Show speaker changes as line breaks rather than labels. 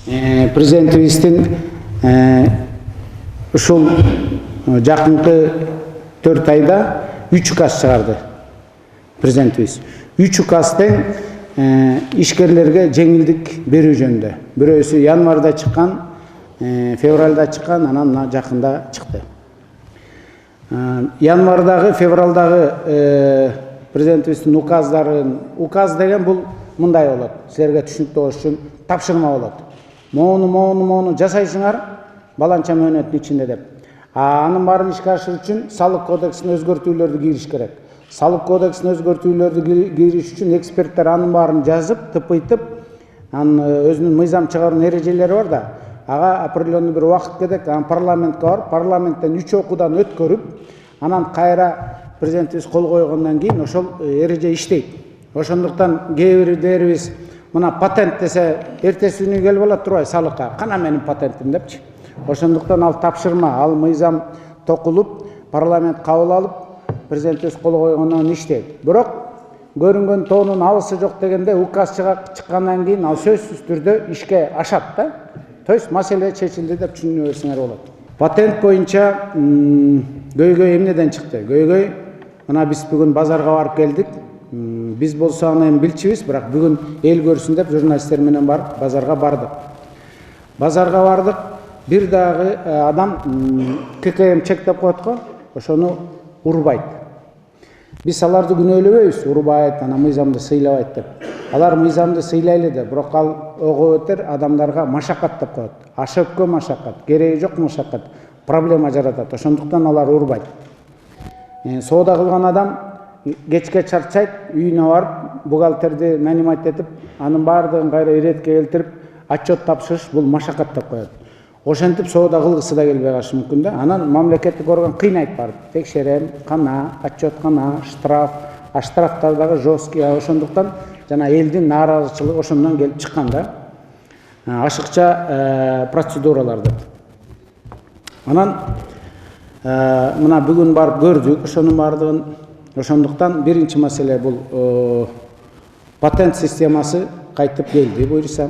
Президентибиздин ушул жакынкы 4 айда 3 указ чыгарды. Президентибиз 3 указ тең ишкерлерге жеңилдик берүү жөнүндө. Бирөөсү январда чыккан, февралда чыккан, анан жакында чыкты. Январдагы, февралдагы президентибиздин указ деген бул мындай болот. Силерге түшүнүктүү болуш үчүн тапшырма болот. Моуну жасайсыңар баланча мөөнөттүн ичинде деп. Анын баарын ишке ашыруу үчүн салык кодексине өзгөртүүлөрдү кириш керек. Салык кодексине өзгөртүүлөрдү кириш үчүн эксперттер анын баарын жазып, тыпыйтып, анын өзүнүн мыйзам чыгаруунун эрежелери бар да. Ага определенный бир убакыт керек, анан парламентке барып, парламенттен 3 окуудан өткөрүп, анан кайра президентибиз кол койгондон кийин ошол эреже иштейт. Ошондуктан кээ бирлерибиз мына патент десе эртеси күнү келип алат турбайбы салыкка. Кана менин патентим депчи. Ошондуктан ал тапшырма, ал мыйзам токулуп, парламент кабыл алып, президентибиз кол койгондон иштейт. Бирок көрүнгөн тоонун алысы жок дегенде указ чыккандан кийин ал сөзсүз түрдө ишке ашат да. То есть маселе чечилди деп түшүнө берсеңер болот. Патент боюнча көйгөй эмнеден чыкты? Көйгөй мына биз бүгүн базарга барып келдик. Биз болсо аны эми билчүбүз, бирок бүгүн эл көрсүн деп журналисттер менен барып базарга бардык. Базарга бардык. Бир дагы адам ККМ чек деп коет го, ошону урбайт. Биз аларды күнөөлөбөйбүз, урбайт, ана мыйзамды сыйлабайт деп. Алар мыйзамды сыйлайлы да, бирок ал ого өтөр адамдарга машакат деп коет. Ашөпкө машакат, кереги жок машакат, проблема жаратат. Ошондуктан алар урбайт. Соода кылган адам кечке чарчайт, үйүнө барып, бухгалтерди нанимать этип, анын баардыгын кайра иретке келтирип, отчет тапшырыш бул машакат деп коет. Ошентип соода кылгысы да келбей калышы мүмкүн да. Анан мамлекеттик орган кыйнайт барып. Текшерем, кана, отчет кана, штраф, штрафтар дагы жесткий. Ошондуктан жана элдин нааразычылыгы ошондон келип чыккан да. Ашыкча процедуралар деп. Анан мына бүгүн барып көрдүк ошонун баардыгын. Ошондуктан биринчи маселе бул патент системасы кайтып келди буюрса.